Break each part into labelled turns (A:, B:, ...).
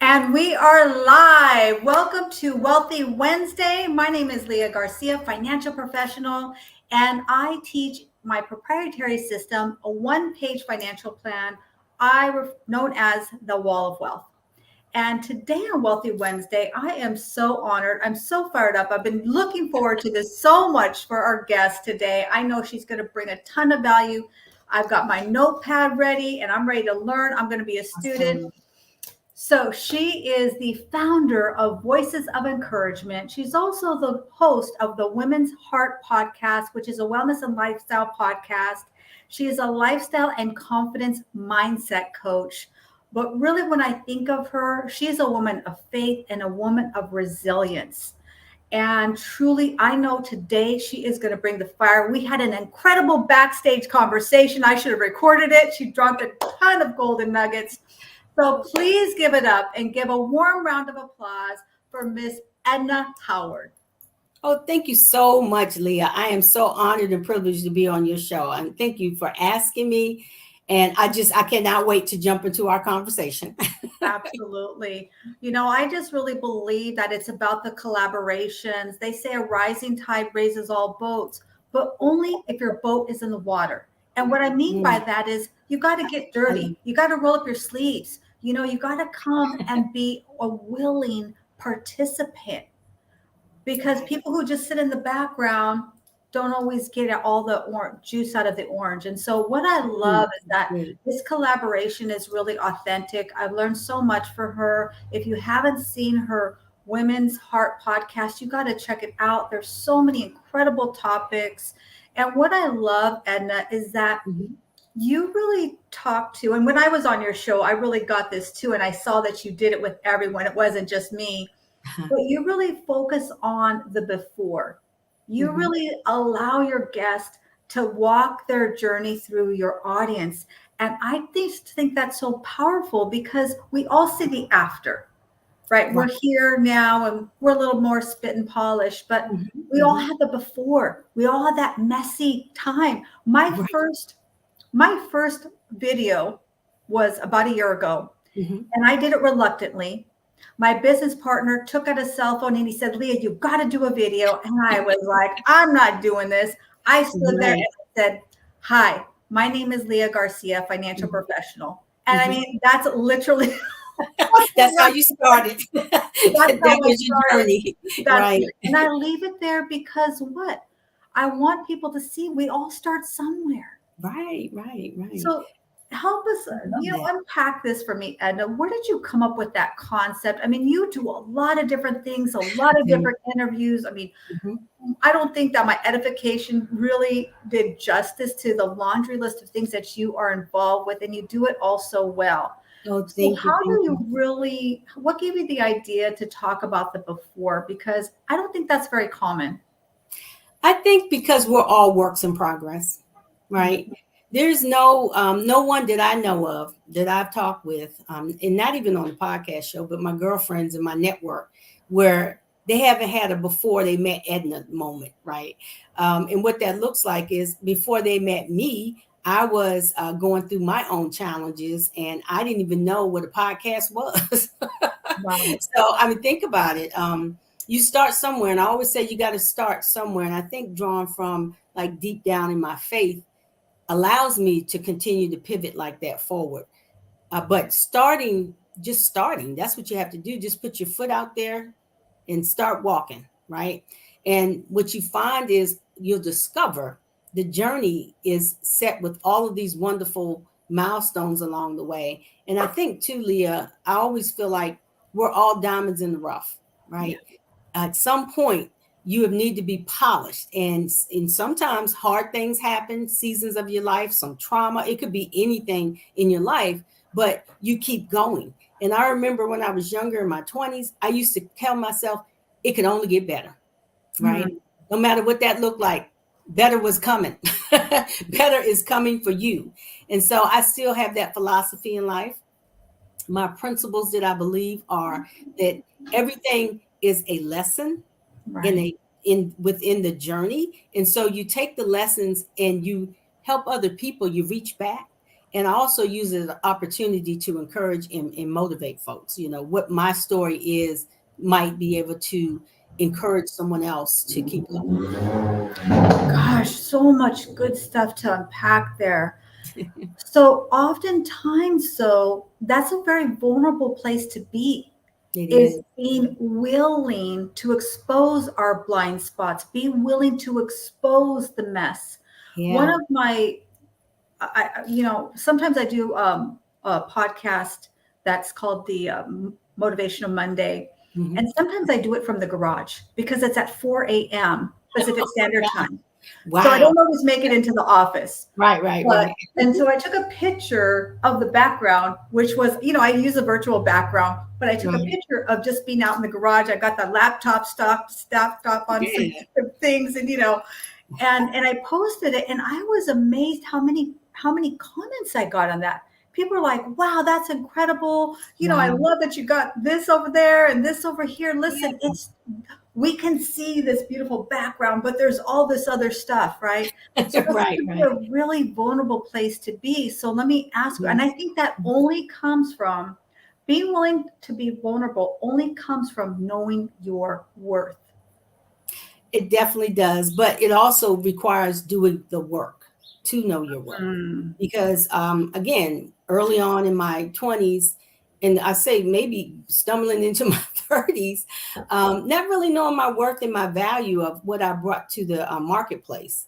A: And we are live. Welcome to Wealthy Wednesday. My name is Leah Garcia, financial professional, and I teach my proprietary system, a one-page financial plan known as the Wall of Wealth. And today on Wealthy Wednesday, I am so honored. I'm so fired up. I've been looking forward to this so much for our guest today. I know she's going to bring a ton of value. I've got my notepad ready and I'm ready to learn. I'm going to be a student.
B: Awesome.
A: So she is the founder of Voices of Encouragement. She's also the host of the Women's Heart podcast, which is a wellness and lifestyle podcast. She is a lifestyle and confidence mindset coach. But really, when I think of her, she's a woman of faith and a woman of resilience. And truly, I know today she is going to bring the fire. We had an incredible backstage conversation. I should have recorded it. She dropped a ton of golden nuggets. So please give it up and give a warm round of applause for Miss Edna Howard.
B: Oh, thank you so much, Leah. I am so honored and privileged to be on your show. And thank you for asking me. And I cannot wait to jump into our conversation.
A: Absolutely. You know, I just really believe that it's about the collaborations. They say a rising tide raises all boats, but only if your boat is in the water. And what I mean by that is you got to get dirty. You got to roll up your sleeves. You got to come and be a willing participant, because people who just sit in the background don't always get all the juice out of the orange. And so what I love is that this collaboration is really authentic. I've learned so much from her. If you haven't seen her Women's Heart podcast, you got to check it out. There's so many incredible topics. And what I love, Edna, is that you really talk to, and when I was on your show, I really got this too. And I saw that you did it with everyone. It wasn't just me. But you really focus on the before. You really allow your guest to walk their journey through your audience. And I think that's so powerful because we all see the after, right? We're here now and we're a little more spit and polish, but we all had the before. We all had that messy time. My first video was about a year ago, and I did it reluctantly. My business partner took out a cell phone and he said, Leah, you've got to do a video. And I was like, I'm not doing this. I stood there and said, hi, my name is Leah Garcia, financial professional. And I mean, that's literally.
B: That's how you started. That was your journey. Right.
A: And I leave it there because what? I want people to see we all start somewhere.
B: Right.
A: So help us, unpack this for me, Edna. Where did you come up with that concept? I mean, you do a lot of different things, a lot of different interviews. I mean, I don't think that my edification really did justice to the laundry list of things that you are involved with, and you do it all so well.
B: Oh,
A: so how do you really, what gave you the idea to talk about the before? Because I don't think that's very common.
B: I think because we're all works in progress, right? There's no one that I know of that I've talked with, and not even on the podcast show, but my girlfriends in my network, where they haven't had a before they met Edna moment, right? And what that looks like is before they met me, I was going through my own challenges, and I didn't even know what a podcast was. So, I mean, think about it. You start somewhere, and I always say you got to start somewhere. And I think drawn from like deep down in my faith, allows me to continue to pivot like that forward. But just starting, that's what you have to do. Just put your foot out there and start walking, right? And what you find is you'll discover the journey is set with all of these wonderful milestones along the way. And I think too, Leah, I always feel like we're all diamonds in the rough, right? At some point, you need to be polished, and sometimes hard things happen, seasons of your life, some trauma. It could be anything in your life, but you keep going. And I remember when I was younger in my 20s, I used to tell myself it could only get better, right? No matter what that looked like, better was coming. Better is coming for you. And so I still have that philosophy in life. My principles that I believe are that everything is a lesson within the journey. And so you take the lessons and you help other people, you reach back And I also use it as an opportunity to encourage and motivate folks. What my story is might be able to encourage someone else to keep going.
A: Gosh, so much good stuff to unpack there. So oftentimes, that's a very vulnerable place to be,
B: It
A: is
B: is.
A: being willing to expose our blind spots, being willing to expose the mess. One
B: Yeah.
A: of my, sometimes I do a podcast that's called the Motivational Monday.
B: Mhm.
A: And sometimes I do it from the garage because it's at 4 a.m. Pacific Standard Time. So I
B: Wow.
A: don't always make it into the office.
B: Right.
A: And so I took a picture of the background, which was, I use a virtual background, but I took a
B: Right.
A: picture of just being out in the garage. I got the laptop stacked up on some things, and and I posted it, and I was amazed how many comments I got on that. People are like, "Wow, that's incredible! I
B: Wow.
A: love that you got this over there and this over here."
B: Yeah.
A: Listen, we can see this beautiful background, but there's all this other stuff, right? So that's
B: Right.
A: a really vulnerable place to be. So let me ask you, and I think that only comes from being willing to be vulnerable, only comes from knowing your worth.
B: It definitely does, but it also requires doing the work to know your worth. Because again, early on in my 20s, and I say maybe stumbling into my 30s, not really knowing my worth and my value of what I brought to the marketplace,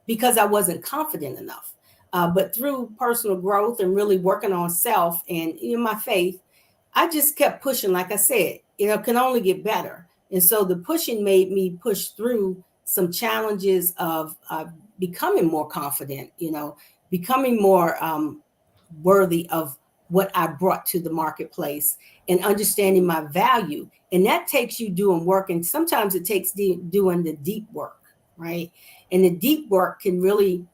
B: because I wasn't confident enough. But through personal growth and really working on self and my faith, I just kept pushing. Like I said, it can only get better. And so the pushing made me push through some challenges of becoming more confident, becoming more worthy of what I brought to the marketplace and understanding my value. And that takes you doing work. And sometimes it takes doing the deep work, right? And the deep work can really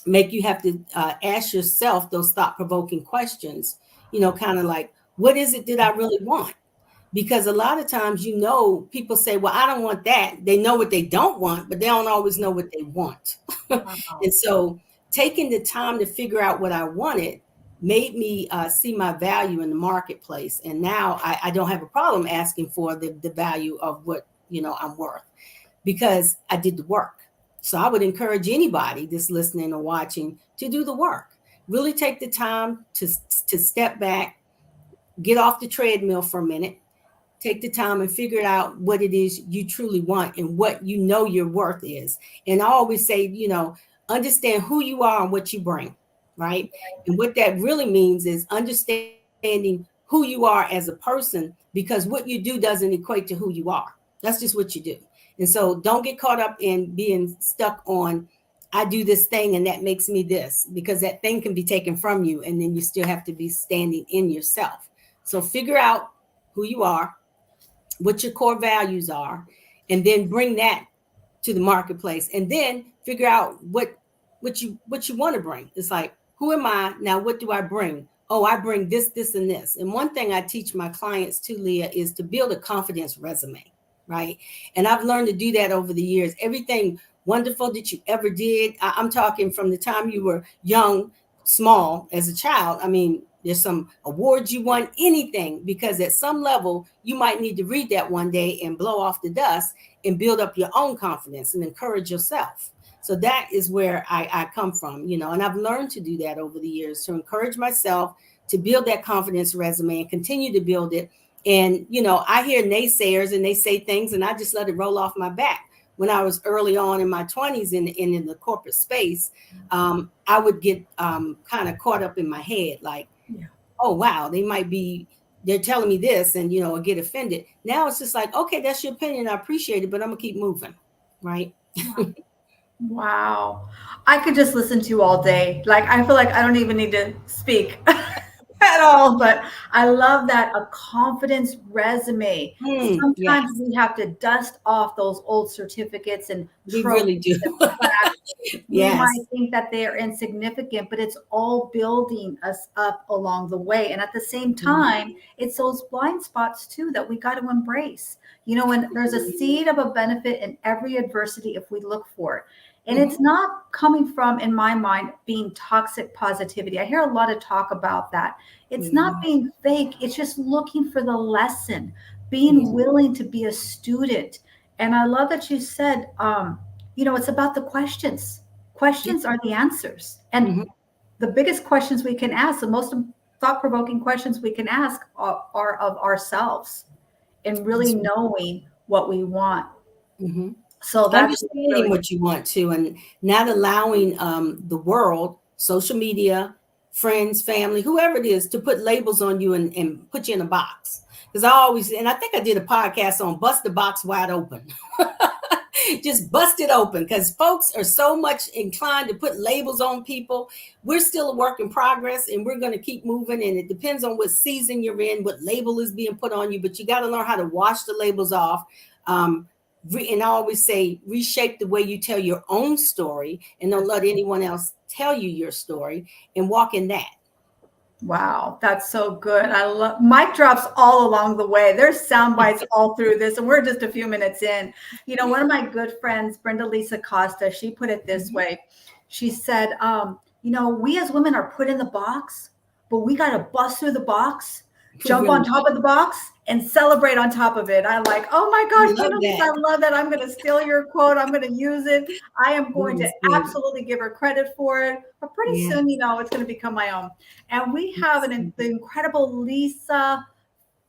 B: make you have to ask yourself those thought-provoking questions, kind of like, what is it that I really want? Because a lot of times, people say, well, I don't want that. They know what they don't want, but they don't always know what they want.
A: Wow.
B: And so taking the time to figure out what I wanted made me see my value in the marketplace. And now I don't have a problem asking for the value of what, I'm worth, because I did the work. So I would encourage anybody that's listening or watching to do the work. Really take the time to step back, get off the treadmill for a minute, take the time and figure out what it is you truly want and what your worth is. And I always say, understand who you are and what you bring, right? And what that really means is understanding who you are as a person, because what you do doesn't equate to who you are. That's just what you do. And so don't get caught up in being stuck on, I do this thing and that makes me this, because that thing can be taken from you and then you still have to be standing in yourself. So figure out who you are, what your core values are, and then bring that to the marketplace, and then figure out what you want to bring. It's like, who am I now? What do I bring? Oh, I bring this, this, and this. And one thing I teach my clients too, Leah, is to build a confidence resume, right? And I've learned to do that over the years. Everything wonderful that you ever did, I'm talking from the time you were young, small, as a child. I mean, there's some awards you won, anything, because at some level you might need to read that one day and blow off the dust and build up your own confidence and encourage yourself. So that is where I come from, and I've learned to do that over the years, to encourage myself, to build that confidence resume and continue to build it. And, I hear naysayers and they say things and I just let it roll off my back. When I was early on in my 20s in the corporate space, I would get kind of caught up in my head, like, oh, wow, they're telling me this, and, I get offended. Now it's just like, okay, that's your opinion. I appreciate it, but I'm gonna keep moving. Right.
A: Wow. I could just listen to you all day. Like, I feel like I don't even need to speak at all, but I love that, a confidence resume. Sometimes we have to dust off those old certificates and
B: we really do.
A: We might think that they are insignificant, but it's all building us up along the way. And at the same time, it's those blind spots too that we got to embrace. When there's a seed of a benefit in every adversity if we look for it. And it's not coming from, in my mind, being toxic positivity. I hear a lot of talk about that. It's not being fake. It's just looking for the lesson, being willing to be a student. And I love that you said, it's about the questions. Questions are the answers. And the biggest questions we can ask, the most thought-provoking questions we can ask are of ourselves and really knowing what we want. So that's
B: understanding
A: really
B: what you want to, and not allowing the world, social media, friends, family, whoever it is, to put labels on you and put you in a box. Because I think I did a podcast on bust the box wide open. Just bust it open, because folks are so much inclined to put labels on people. We're still a work in progress, and we're going to keep moving. And it depends on what season you're in, what label is being put on you. But you got to learn how to wash the labels off. And I always say, reshape the way you tell your own story, and don't let anyone else tell you your story, and walk in that.
A: Wow, that's so good. I love mic drops all along the way. There's sound bites all through this, and we're just a few minutes in. One of my good friends, Brenda Lisa Costa, she put it this way. She said, we as women are put in the box, but we got to bust through the box, jump on top of the box, and celebrate on top of it. I'm like, oh my gosh, Brenda Lisa, I love that. I'm going to steal your quote. I'm going to use it. I am going to absolutely give her credit for it. But pretty soon, it's going to become my own. And we have the incredible Lisa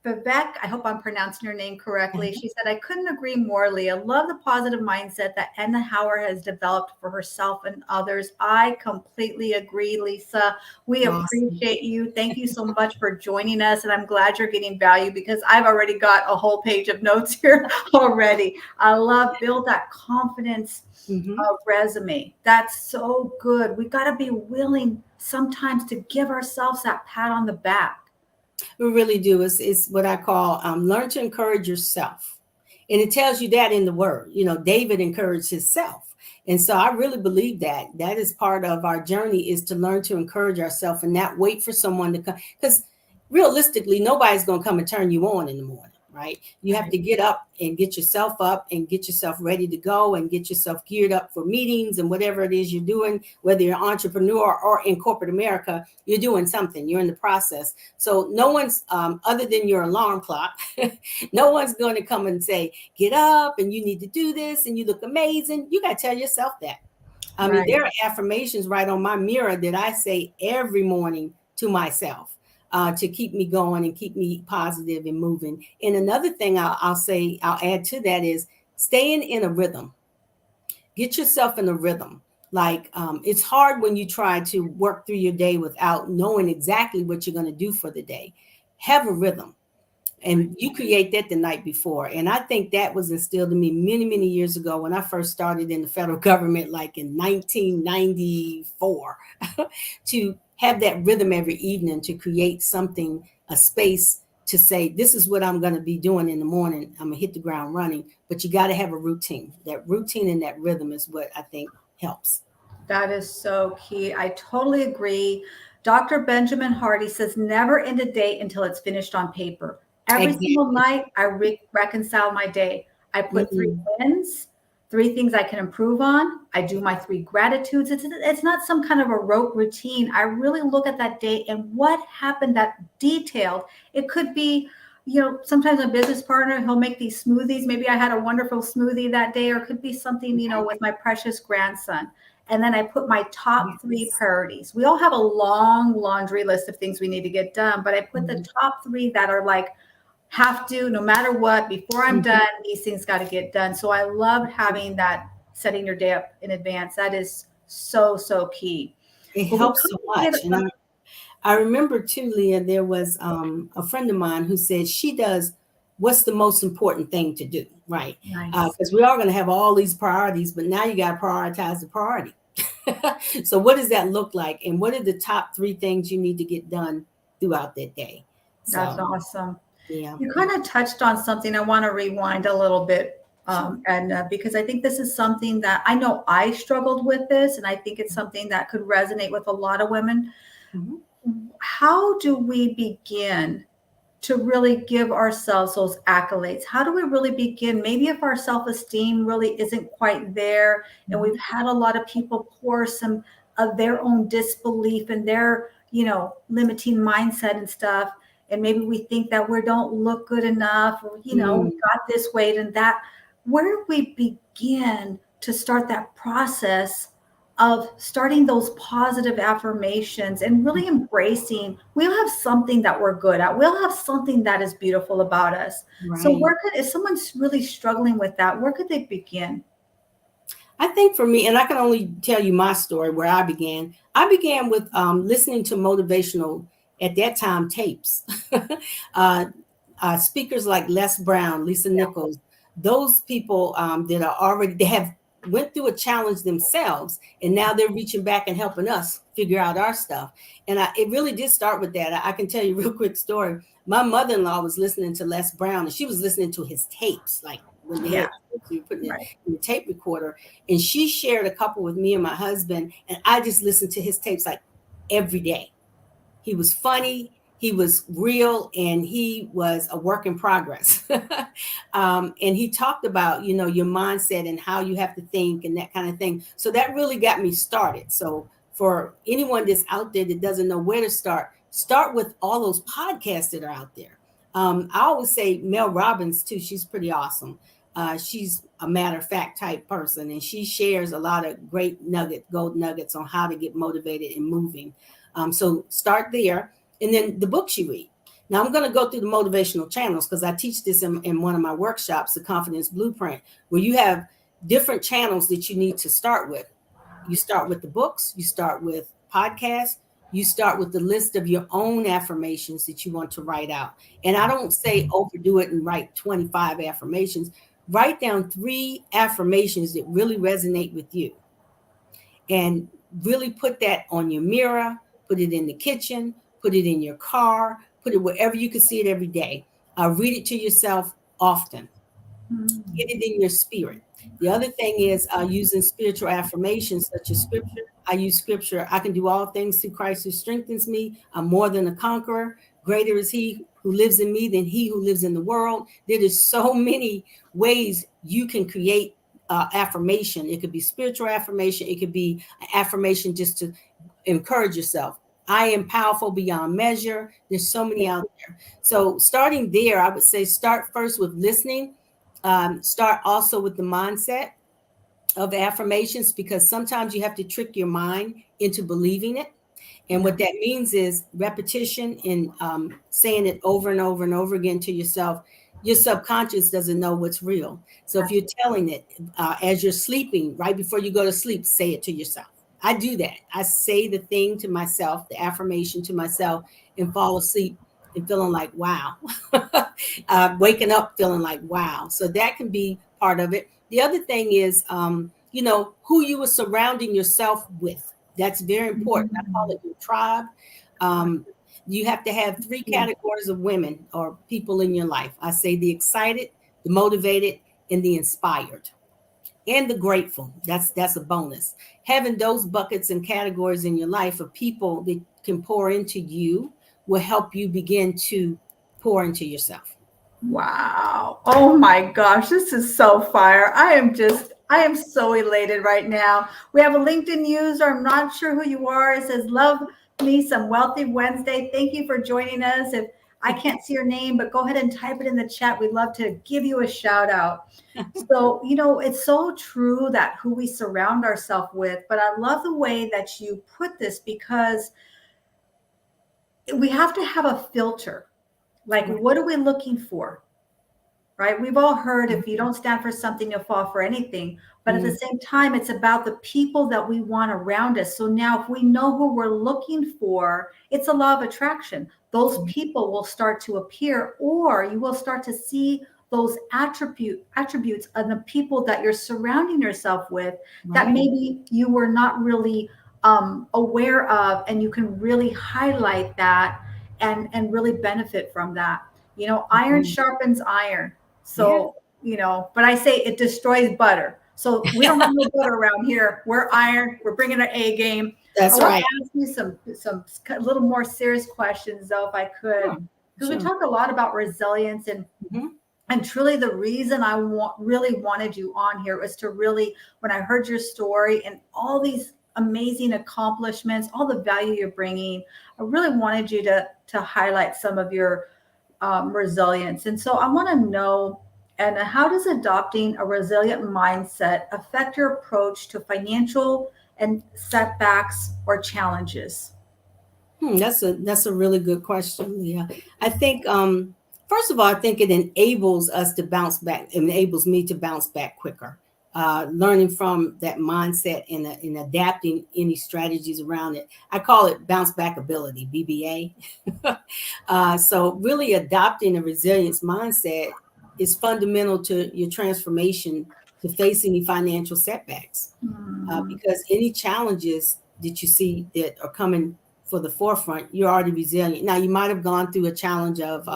A: Vivek. I hope I'm pronouncing your name correctly. She said, I couldn't agree more, Leah. Love the positive mindset that Edna Howard has developed for herself and others. I completely agree, Lisa. We appreciate you. Thank you so much for joining us. And I'm glad you're getting value, because I've already got a whole page of notes here already. I love build that confidence resume. That's so good. We got to be willing sometimes to give ourselves that pat on the back.
B: We really do. It's what I call learn to encourage yourself. And it tells you that in the word. David encouraged himself. And so I really believe that is part of our journey, is to learn to encourage ourselves and not wait for someone to come. Because realistically, nobody's going to come and turn you on in the morning, right? You have to get up and get yourself up and get yourself ready to go and get yourself geared up for meetings and whatever it is you're doing. Whether you're an entrepreneur or in corporate America, you're doing something. You're in the process. So no one's, other than your alarm clock, no one's going to come and say, get up and you need to do this and you look amazing. You got to tell yourself that. I mean, there are affirmations right on my mirror that I say every morning to myself. To keep me going and keep me positive and moving. And another thing I'll add to that is staying in a rhythm. Get yourself in a rhythm. Like it's hard when you try to work through your day without knowing exactly what you're going to do for the day. Have a rhythm. And you create that the night before. And I think that was instilled in me many, many years ago when I first started in the federal government, like in 1994, to have that rhythm every evening, to create something, a space to say, this is what I'm going to be doing in the morning. I'm going to hit the ground running. But you got to have a routine. That routine and that rhythm is what I think helps.
A: That is so key. I totally agree. Dr. Benjamin Hardy says, never end a day until it's finished on paper. Every single night, I reconcile my day. I put 3 wins, 3 things I can improve on. I do my 3 gratitudes. It's not some kind of a rote routine. I really look at that day and what happened, that detailed. It could be, sometimes a business partner, he'll make these smoothies. Maybe I had a wonderful smoothie that day, or it could be something, with my precious grandson. And then I put my top 3 priorities. We all have a long laundry list of things we need to get done, but I put the top 3 that are like, have to, no matter what, before I'm done, these things got to get done. So I love having that, setting your day up in advance. That is so, so key.
B: It helps so much. And I remember too, Leah, there was a friend of mine who said she does what's the most important thing to do, right? Because we are going to have all these priorities, but now you got to prioritize the priority. So what does that look like? And what are the top 3 things you need to get done throughout that day?
A: That's awesome.
B: Yeah.
A: You kind of touched on something. I want to rewind a little bit. And because I think this is something that I know I struggled with this, and I think it's something that could resonate with a lot of women. How do we begin to really give ourselves those accolades? How do we really begin? Maybe if our self-esteem really isn't quite there, and we've had a lot of people pour some of their own disbelief and their, limiting mindset and stuff, and maybe we think that we don't look good enough, or, we got this weight and that. Where do we begin to start that process of starting those positive affirmations and really embracing we'll have something that we're good at, we'll have something that is beautiful about us?
B: Right.
A: So if someone's really struggling with that, where could they begin?
B: I think for me, and I can only tell you my story where I began with listening to motivational, at that time, tapes. Speakers like Les Brown, Lisa Nichols, those people that are already, they have went through a challenge themselves, and now they're reaching back and helping us figure out our stuff. And it really did start with that. I can tell you a real quick story. My mother-in-law was listening to Les Brown, and she was listening to his tapes, like when they had putting it in the tape recorder. And she shared a couple with me and my husband, and I just listened to his tapes like every day. He was funny, he was real, and he was a work in progress. And he talked about, your mindset and how you have to think and that kind of thing. So that really got me started. So for anyone that's out there that doesn't know where to start with all those podcasts that are out there. I always say Mel Robbins too. She's pretty awesome. She's a matter of fact type person, and she shares a lot of great gold nuggets on how to get motivated and moving. So start there. And then the books you read. Now I'm going to go through the motivational channels because I teach this in one of my workshops, the Confidence Blueprint, where you have different channels that you need to start with. You start with the books, you start with podcasts, you start with the list of your own affirmations that you want to write out. And I don't say overdo it and write 25 affirmations. Write down 3 affirmations that really resonate with you. And really put that on your mirror, put it in the kitchen, put it in your car, put it wherever you can see it every day. Read it to yourself often. Get it in your spirit. The other thing is using spiritual affirmations such as scripture. I use scripture. I can do all things through Christ who strengthens me. I'm more than a conqueror. Greater is he who lives in me than he who lives in the world. There is so many ways you can create affirmation. It could be spiritual affirmation. It could be an affirmation just to encourage yourself. I am powerful beyond measure. There's so many out there. So starting there, I would say start first with listening. Start also with the mindset of affirmations, because sometimes you have to trick your mind into believing it. And what that means is repetition and saying it over and over and over again to yourself. Your subconscious doesn't know what's real. So if you're telling it as you're sleeping, right before you go to sleep, say it to yourself. I do that. I say the thing to myself, the affirmation to myself, and fall asleep and feeling like, wow. Waking up feeling like, wow. So that can be part of it. The other thing is, who you are surrounding yourself with. That's very important. I call it your tribe. You have to have 3 categories of women or people in your life. I say the excited, the motivated, and the inspired. And the grateful. That's a bonus. Having those buckets and categories in your life of people that can pour into you will help you begin to pour into yourself.
A: Wow. Oh my gosh, this is so fire. I am so elated right now. We have a LinkedIn user. I'm not sure who you are. It says, love me some Wealthy Wednesday. Thank you for joining us. If I can't see your name, but go ahead and type it in the chat. We'd love to give you a shout out. So, it's so true that who we surround ourselves with, but I love the way that you put this, because we have to have a filter. Like, what are we looking for? Right? We've all heard if you don't stand for something, you'll fall for anything. But at the same time, it's about the people that we want around us. So now if we know who we're looking for, it's a law of attraction. Those people will start to appear, or you will start to see those attributes of the people that you're surrounding yourself with that maybe you were not really aware of, and you can really highlight that and really benefit from that. Iron sharpens iron. So, but I say it destroys butter. So we don't have no butter around here. We're iron. We're bringing our A game.
B: That's right.
A: I want to ask you some a little more serious questions, though, if I could. because we talk a lot about resilience and truly the reason I really wanted you on here was to really, when I heard your story and all these amazing accomplishments, all the value you're bringing, I really wanted you to highlight some of your resilience. And so I want to know, and how does adopting a resilient mindset affect your approach to financial and setbacks or challenges?
B: That's a really good question, Leah. I think first of all, I think it enables us to bounce back, enables me to bounce back quicker. Learning from that mindset and adapting any strategies around it. I call it bounce back ability, BBA. So really adopting a resilience mindset is fundamental to your transformation to face any financial setbacks. Because any challenges that you see that are coming for the forefront, you're already resilient. Now, you might have gone through a challenge of,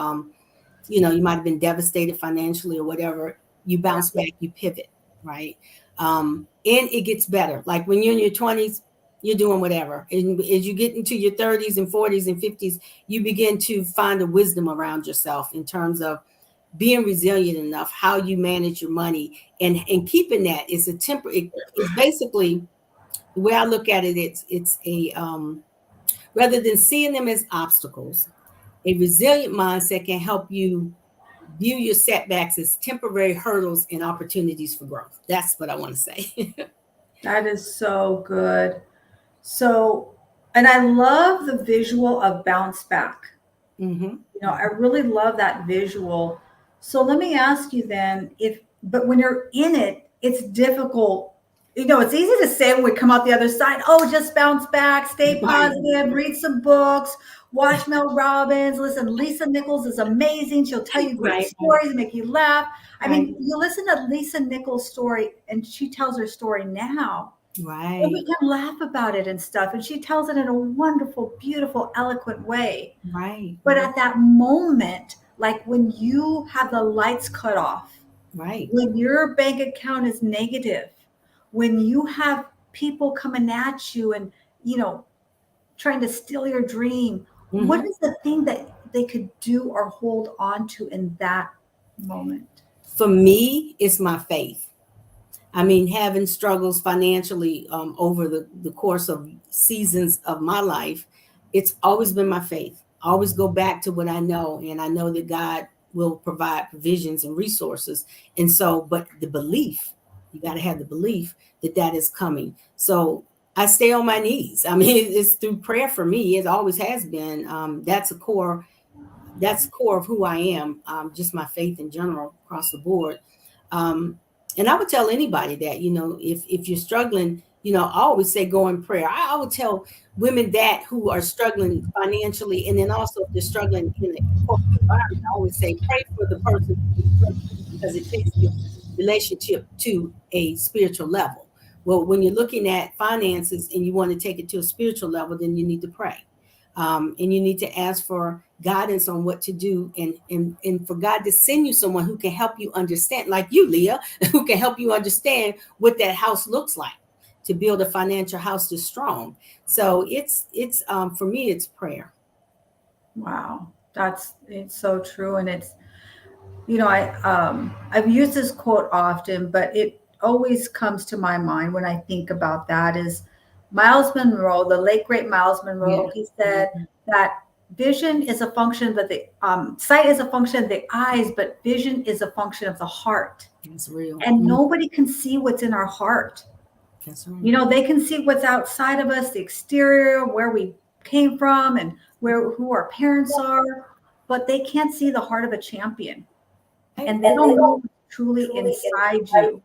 B: you might have been devastated financially or whatever. You bounce back, you pivot, right? And it gets better. Like when you're in your 20s, you're doing whatever. And as you get into your 30s and 40s and 50s, you begin to find a wisdom around yourself in terms of being resilient enough, how you manage your money, and keeping that is it's basically the way I look at it. It's a rather than seeing them as obstacles, a resilient mindset can help you view your setbacks as temporary hurdles and opportunities for growth. That's what I want to say.
A: That is so good. So, and I love the visual of bounce back. I really love that visual. So let me ask you then, but when you're in it, it's difficult. It's easy to say when we come out the other side, oh, just bounce back, stay positive, read some books, watch Mel Robbins. Listen, Lisa Nichols is amazing. She'll tell you great stories, make you laugh. I mean, you listen to Lisa Nichols' story and she tells her story now.
B: Right.
A: And we can laugh about it and stuff. And she tells it in a wonderful, beautiful, eloquent way.
B: Right.
A: But at that moment, like when you have the lights cut off,
B: right,
A: when your bank account is negative, when you have people coming at you and, trying to steal your dream, what is the thing that they could do or hold on to in that moment?
B: For me, it's my faith. I mean, having struggles financially over the course of seasons of my life, it's always been my faith. I always go back to what I know, and I know that God will provide provisions and resources. And so, but the belief, you got to have the belief that is coming. So I stay on my knees. I mean, it's through prayer for me. It always has been. That's core of who I am. Just my faith in general across the board. And I would tell anybody that, if you're struggling, I always say go in prayer. I would tell women that who are struggling financially, and then also if they're struggling in a corporate environment, I always say pray for the person because it takes your relationship to a spiritual level. Well, when you're looking at finances and you want to take it to a spiritual level, then you need to pray. And you need to ask for guidance on what to do and for God to send you someone who can help you understand, like you, Leah, who can help you understand what that house looks like to build a financial house that's strong. So it's for me, it's prayer.
A: Wow. It's so true. And it's, I've used this quote often, but it always comes to my mind when I think about that is Miles Monroe, the late great Miles Monroe. Yeah. He said that vision is a function that sight is a function of the eyes, but vision is a function of the heart.
B: That's real.
A: And nobody can see what's in our heart.
B: That's right.
A: They can see what's outside of us, the exterior, where we came from and who our parents are, but they can't see the heart of a champion. And they don't know what's truly inside you.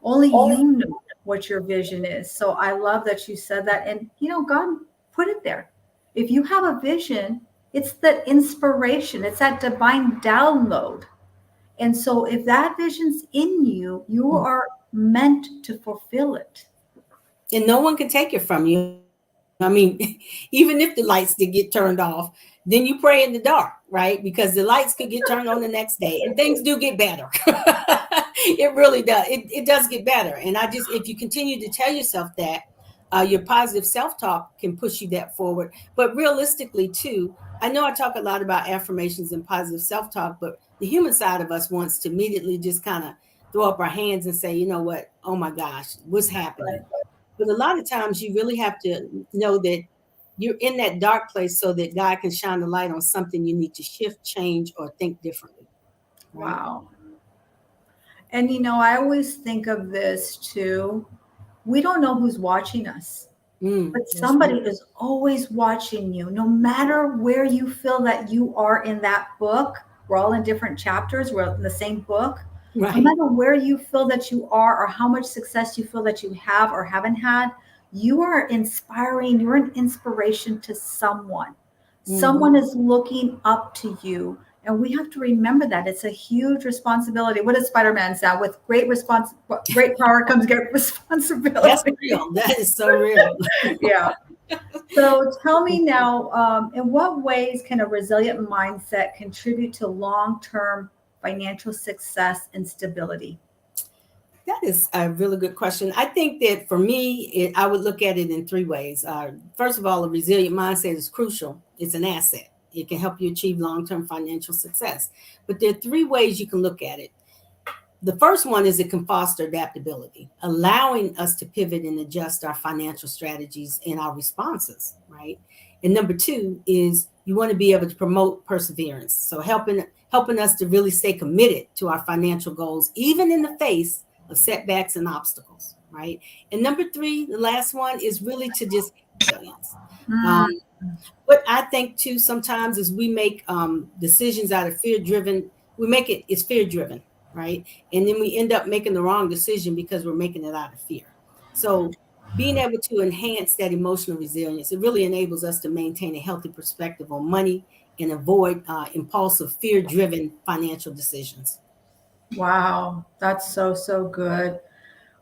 A: Only you know what your vision is. So I love that you said that. And, God put it there. If you have a vision, it's the inspiration. It's that divine download. And so if that vision's in you, you are meant to fulfill it.
B: And no one can take it from you. I mean, even if the lights did get turned off, then you pray in the dark, right? Because the lights could get turned on the next day and things do get better. It really does. It does get better. And if you continue to tell yourself that, your positive self-talk can push you that forward. But realistically too, I know I talk a lot about affirmations and positive self-talk, but the human side of us wants to immediately just kind of throw up our hands and say, you know what? Oh my gosh, what's happening? But a lot of times you really have to know that you're in that dark place so that God can shine the light on something you need to shift, change, or think differently. Right?
A: Wow. And I always think of this too. We don't know who's watching us, but
B: That's
A: somebody
B: right.
A: is always watching you, no matter where you feel that you are in that book. We're all in different chapters, we're in the same book. No
B: Right.
A: matter where you feel that you are or how much success you feel that you have or haven't had, you are inspiring, you're an inspiration to someone. Someone
B: Mm-hmm.
A: is looking up to you. And we have to remember that it's a huge responsibility. What does Spider-Man say? With great power comes great
B: That's
A: responsibility.
B: real. That is so real.
A: Yeah. So tell me now, in what ways can a resilient mindset contribute to long-term financial success and stability?
B: That is a really good question. I think that for me, I would look at it in three ways. First of all, a resilient mindset is crucial. It's an asset. It can help you achieve long-term financial success. But there are three ways you can look at it. The first one is it can foster adaptability, allowing us to pivot and adjust our financial strategies and our responses, right? And number two is you want to be able to promote perseverance. So helping us to really stay committed to our financial goals, even in the face of setbacks and obstacles, right? And number three, the last one is really to just resilience. Um,
A: Mm,
B: what I think too sometimes is we make decisions out of fear driven. It's fear driven, right? And then we end up making the wrong decision because we're making it out of fear. So being able to enhance that emotional resilience, it really enables us to maintain a healthy perspective on money and avoid impulsive, fear driven financial decisions.
A: wow, that's so, so good.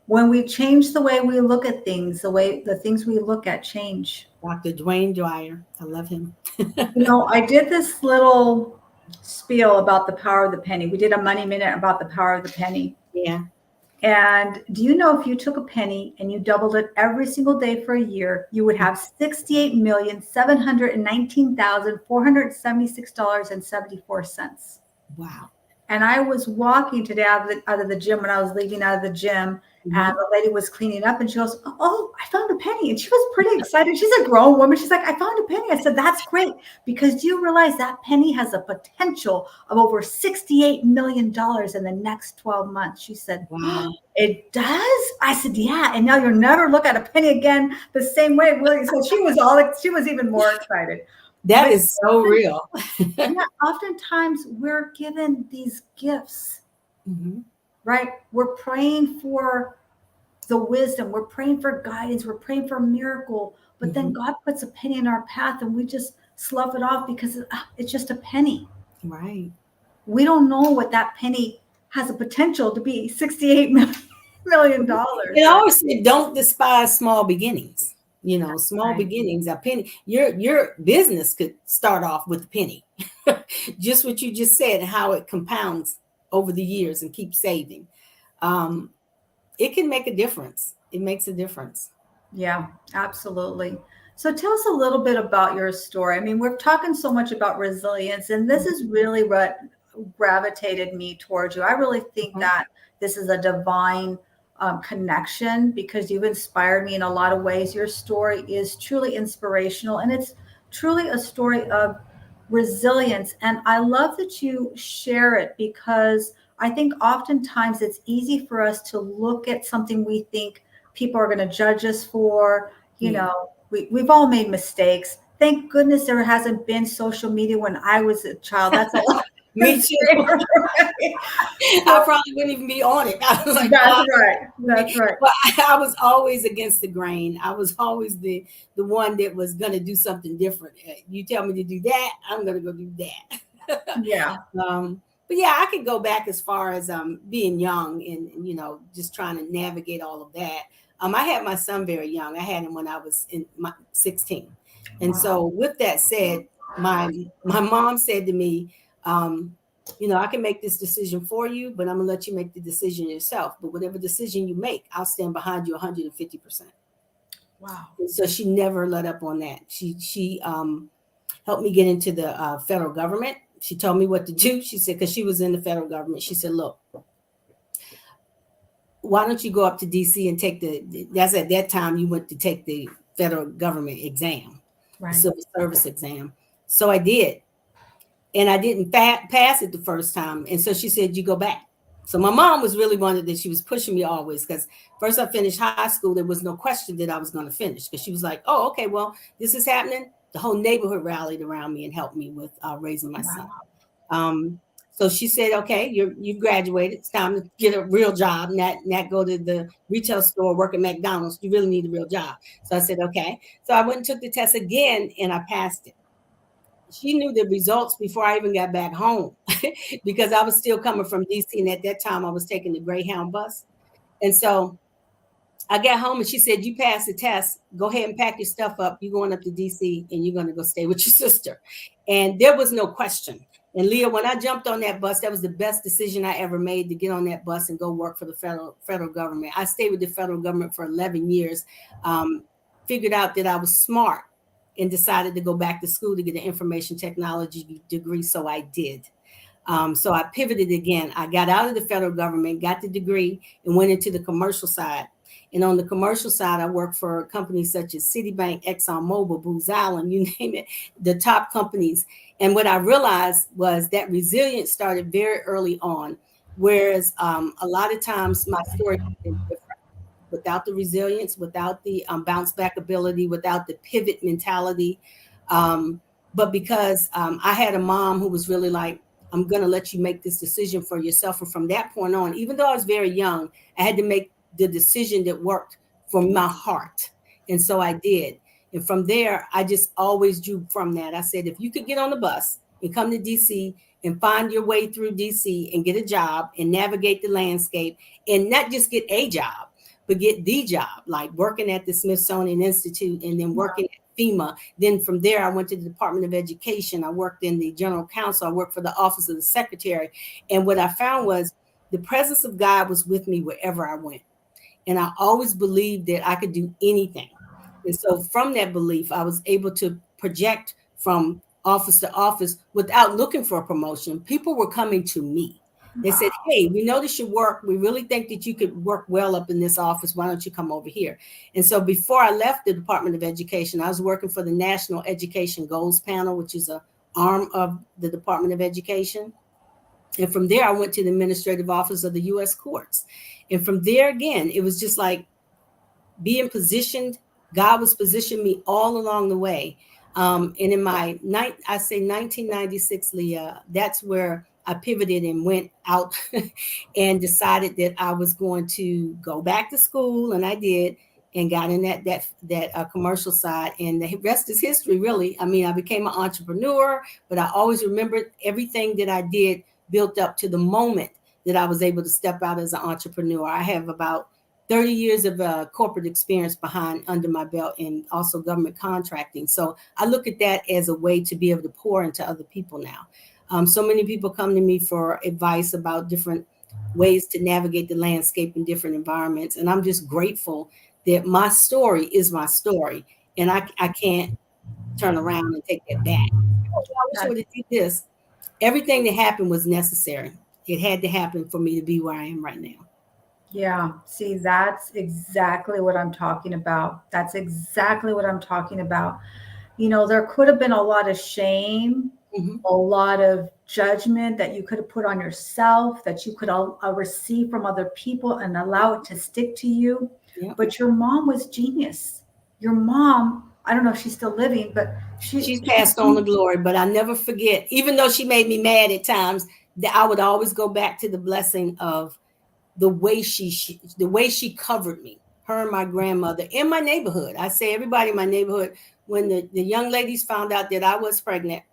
A: When we change the way we look at things, the things we look at change.
B: Dr. Dwayne Dwyer, I love him.
A: I did this little spiel about the power of the penny. We did a money minute about the power of the penny.
B: Yeah.
A: And do you know if you took a penny and you doubled it every single day for a year, you would have $68,719,476.74.
B: Wow.
A: And I was walking today out of the gym when I was leaving out of the gym, and
B: Mhm.
A: the lady was cleaning up, and she goes, "Oh, I found a penny," and she was pretty excited. She's a grown woman. She's like, "I found a penny." I said, "That's great, because do you realize that penny has a potential of over $68 million in the next 12 months?" She said, "Oh,
B: Wow.
A: it does?" I said, "Yeah." And now you'll never look at a penny again the same way. Really, so she was even more excited.
B: That
A: But
B: is so real.
A: yeah, oftentimes we're given these gifts,
B: Mhm.
A: right? We're praying for the wisdom, we're praying for guidance, we're praying for a miracle, but then
B: Mhm.
A: God puts a penny in our path and we just slough it off because it's just a penny.
B: Right.
A: We don't know what that penny has a potential to be $68 million,
B: It
A: right?
B: always said, don't despise small beginnings. Small
A: Right.
B: beginnings, a penny. Your business could start off with a penny. Just what you just said, how it compounds over the years and keeps saving. Um, it can make a difference. It makes a difference.
A: Yeah, absolutely. So tell us a little bit about your story. I mean, we're talking so much about resilience, and this is really what gravitated me towards you. I really think
B: Mhm.
A: that this is a divine connection because you've inspired me in a lot of ways. Your story is truly inspirational, and it's truly a story of resilience. And I love that you share it because I think oftentimes it's easy for us to look at something we think people are going to judge us for.
B: Yeah.
A: We've all made mistakes. Thank goodness there hasn't been social media when I was a child. That's a lot
B: Me too.
A: scarier, right?
B: I
A: So
B: probably wouldn't even be on it. I was like,
A: that's
B: oh,
A: right. That's right.
B: but I was always against the grain. I was always the one that was going to do something different. You tell me to do that, I'm going to go do that.
A: Yeah.
B: But yeah, I could go back as far as being young and just trying to navigate all of that. I had my son very young. I had him when I was in 16, and
A: Wow.
B: so with that said, my mom said to me, I can make this decision for you, but I'm gonna let you make the decision yourself. But whatever decision you make, I'll stand behind you 150%.
A: Wow.
B: And so she never let up on that. She helped me get into the federal government. She told me what to do. She said, because she was in the federal government, she said, look, why don't you go up to DC and take that's at that time you went to take the federal government exam,
A: Right.
B: the civil service exam. So I did. And I didn't pass it the first time. And so she said, you go back. So my mom was really wanted that. She was pushing me always, because first I finished high school. There was no question that I was going to finish, because she was like, oh, okay, well, this is happening. The whole neighborhood rallied around me and helped me with raising my son. So she said, okay, you've graduated. It's time to get a real job, not go to the retail store, work at McDonald's. You really need a real job. So I said, okay. So I went and took the test again, and I passed it. She knew the results before I even got back home, because I was still coming from DC. And at that time I was taking the Greyhound bus. And so I got home and she said, you passed the test. Go ahead and pack your stuff up. You're going up to DC and you're going to go stay with your sister. And there was no question. And Leah, when I jumped on that bus, that was the best decision I ever made, to get on that bus and go work for the federal government. I stayed with the federal government for 11 years, figured out that I was smart, and decided to go back to school to get an information technology degree. So I did. So I pivoted again. I got out of the federal government, got the degree, and went into the commercial side. And on the commercial side, I worked for companies such as Citibank, ExxonMobil, Booz Allen, you name it, the top companies. And what I realized was that resilience started very early on, whereas a lot of times my story has been different. Without the resilience, without the bounce back ability, without the pivot mentality. But because I had a mom who was really like, I'm going to let you make this decision for yourself. And from that point on, even though I was very young, I had to make the decision that worked for my heart. And so I did. And from there, I just always drew from that. I said, if you could get on the bus and come to DC and find your way through DC and get a job and navigate the landscape, and not just get a job, but get the job, like working at the Smithsonian Institute and then working at FEMA. Then from there, I went to the Department of Education. I worked in the General Counsel. I worked for the Office of the Secretary. And what I found was the presence of God was with me wherever I went. And I always believed that I could do anything. And so from that belief, I was able to project from office to office without looking for a promotion. People were coming to me. They said, hey, we noticed your work. We really think that you could work well up in this office. Why don't you come over here? And so before I left the Department of Education, I was working for the National Education Goals Panel, which is an arm of the Department of Education. And from there, I went to the administrative office of the U.S. courts. And from there, again, it was just like being positioned. God was positioning me all along the way. And in my 1996, Leah, that's where I pivoted and went out and decided that I was going to go back to school, and I did, and got in that commercial side, and the rest is history, really. I mean, I became an entrepreneur, but I always remembered everything that I did built up to the moment that I was able to step out as an entrepreneur. I have about 30 years of corporate experience under my belt, and also government contracting. So I look at that as a way to be able to pour into other people now. So many people come to me for advice about different ways to navigate the landscape in different environments. And I'm just grateful that my story is my story, and I can't turn around and take that back. I wish I would have did this. Everything that happened was necessary. It had to happen for me to be where I am right now.
A: Yeah. See, that's exactly what I'm talking about. That's exactly what I'm talking about. You know, there could have been a lot of shame, a lot of judgment that you could have put on yourself, that you could receive from other people and allow it to stick to you. Yeah. But your mom was genius. Your mom, I don't know if she's still living, but
B: she's passed on to glory. But I never forget, even though she made me mad at times, that I would always go back to the blessing of the way she covered me, her and my grandmother, in my neighborhood. I say everybody in my neighborhood, when the young ladies found out that I was pregnant,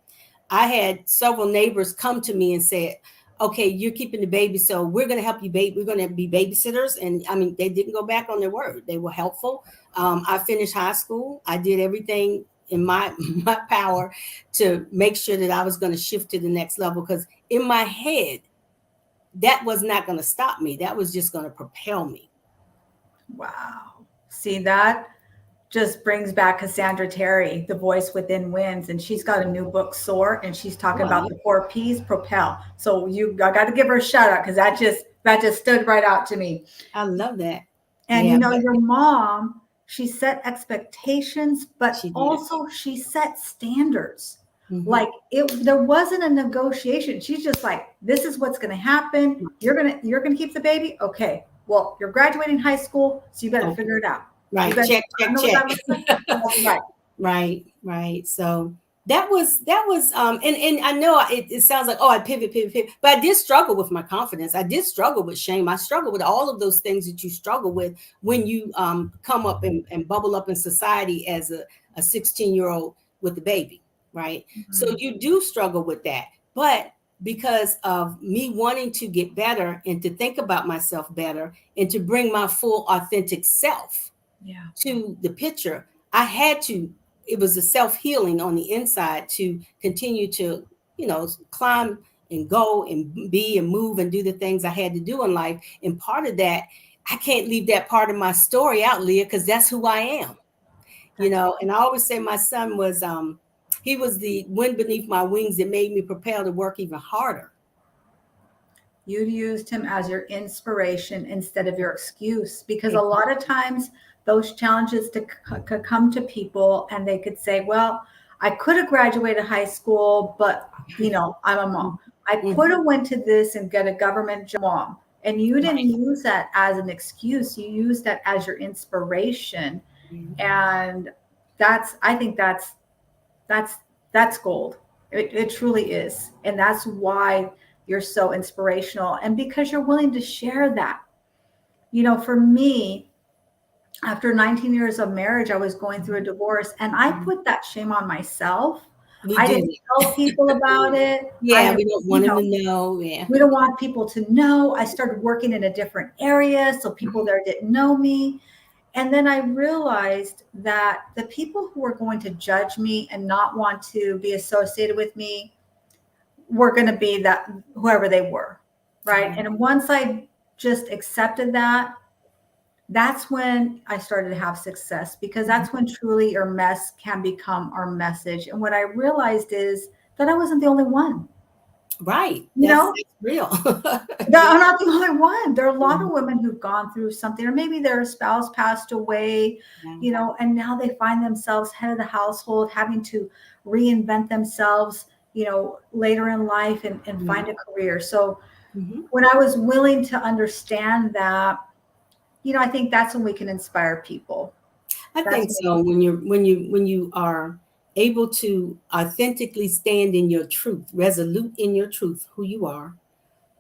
B: I had several neighbors come to me and said, okay, you're keeping the baby, so we're going to help you, we're going to be babysitters. And I mean, they didn't go back on their word. They were helpful. I finished high school. I did everything in my power to make sure that I was going to shift to the next level, because in my head, that was not going to stop me. That was just going to propel me.
A: Wow. See that? just brings back Cassandra Terry, The Voice Within Wins, and she's got a new book, Soar, and she's talking about the 4 P's, propel. So I got to give her a shout out, because that just stood right out to me.
B: I love that.
A: And your mom, she set expectations, but also she set standards.
B: Mm-hmm.
A: Like there wasn't a negotiation. She's just like, this is what's going to happen. You're gonna keep the baby. Okay. Well, you're graduating high school, so you better figure it out.
B: Right. Check. Right. So that was, and I know it sounds like, I pivot, but I did struggle with my confidence. I did struggle with shame. I struggled with all of those things that you struggle with when you come up and bubble up in society as a 16-year-old with a baby, right? Mm-hmm. So you do struggle with that, but because of me wanting to get better and to think about myself better and to bring my full authentic self to the picture, it was a self-healing on the inside to continue to, climb and go and be and move and do the things I had to do in life. And part of that, I can't leave that part of my story out, Leah, because that's who I am, and I always say my son was, he was the wind beneath my wings that made me propel to work even harder.
A: You used him as your inspiration instead of your excuse, because a lot of times those challenges could come to people and they could say, well, I could have graduated high school, but I'm a mom. I could have went to this and get a government job. And you didn't use that as an excuse. You used that as your inspiration. And I think that's gold. It truly is. And that's why you're so inspirational. And because you're willing to share that. For me, after 19 years of marriage, I was going through a divorce, and I put that shame on myself. I didn't tell people about it.
B: We don't want them to know. Yeah.
A: We don't want people to know. I started working in a different area, so people there didn't know me. And then I realized that the people who were going to judge me and not want to be associated with me were going to be that whoever they were, right? Mm-hmm. And once I just accepted that, that's when I started to have success, because that's when truly your mess can become our message. And what I realized is that I wasn't the only one.
B: Right. That's real.
A: I'm not the only one. There are a lot of women who've gone through something, or maybe their spouse passed away, and now they find themselves head of the household, having to reinvent themselves, later in life and find a career. So when I was willing to understand that, I think that's when we can inspire people.
B: I think so. When you are able to authentically stand in your truth, resolute in your truth, who you are,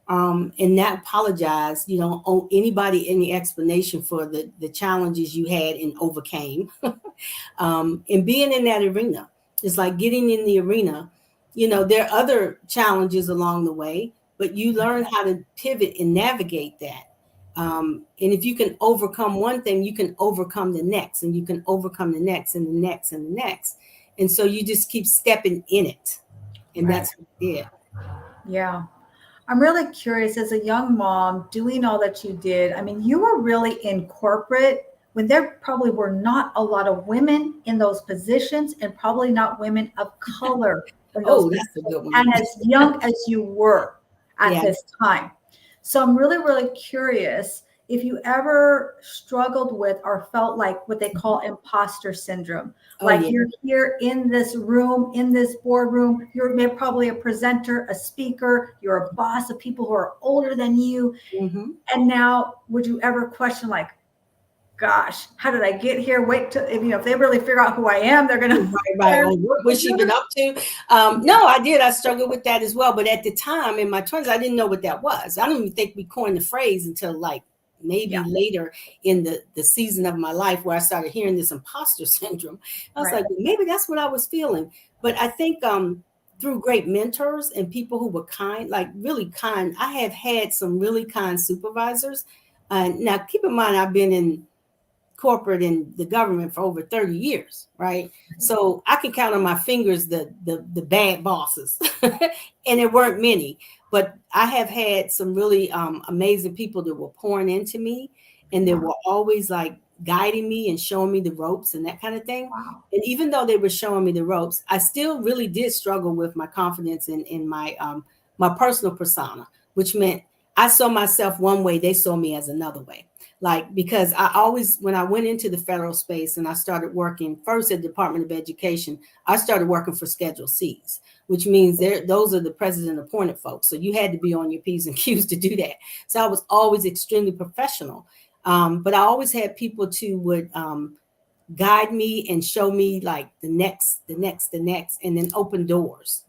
B: and not apologize, owe anybody any explanation for the challenges you had and overcame, and being in that arena. It's like getting in the arena. There are other challenges along the way, but you learn how to pivot and navigate that. And if you can overcome one thing, you can overcome the next, and you can overcome the next and the next and the next. And so you just keep stepping in it. And that's what you did.
A: Yeah. I'm really curious, as a young mom, doing all that you did. I mean, you were really in corporate when there probably were not a lot of women in those positions, and probably not women of color in those
B: that's a good one.
A: And as young as you were at this time. So I'm really, really curious if you ever struggled with or felt like what they call imposter syndrome. You're here in this room, in this boardroom, you're probably a presenter, a speaker, you're a boss of people who are older than you. Mm-hmm. And now, would you ever question, like, gosh, how did I get here? Wait till, if they really figure out who I am, they're going to.
B: What was she been up to? No, I did. I struggled with that as well. But at the time, in my 20s, I didn't know what that was. I don't even think we coined the phrase until maybe later in the season of my life, where I started hearing this imposter syndrome. I was like, maybe that's what I was feeling. But I think through great mentors and people who were kind, like really kind, I have had some really kind supervisors. Now, keep in mind, I've been in corporate and the government for over 30 years, right? So I can count on my fingers the bad bosses, and there weren't many, but I have had some really amazing people that were pouring into me, and they were always like guiding me and showing me the ropes and that kind of thing.
A: Wow.
B: And even though they were showing me the ropes, I still really did struggle with my confidence in my personal persona, which meant I saw myself one way, they saw me as another way. Like, because I always, when I went into the federal space and I started working first at the Department of Education, I started working for Schedule Cs, which means those are the president appointed folks. So you had to be on your P's and Q's to do that. So I was always extremely professional. But I always had people would guide me and show me like the next, and then open doors.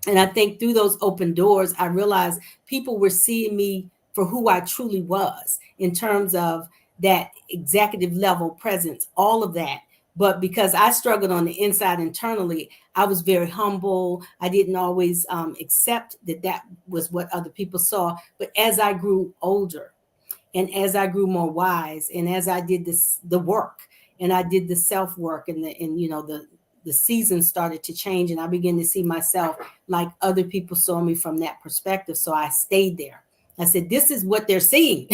B: And I think through those open doors, I realized people were seeing me for who I truly was in terms of that executive level presence, all of that. But because I struggled on the inside internally, I was very humble. I didn't always accept that was what other people saw. But as I grew older and as I grew more wise and as I did the work and I did the self work and the seasons started to change and I began to see myself like other people saw me from that perspective. So I stayed there. I said, this is what they're seeing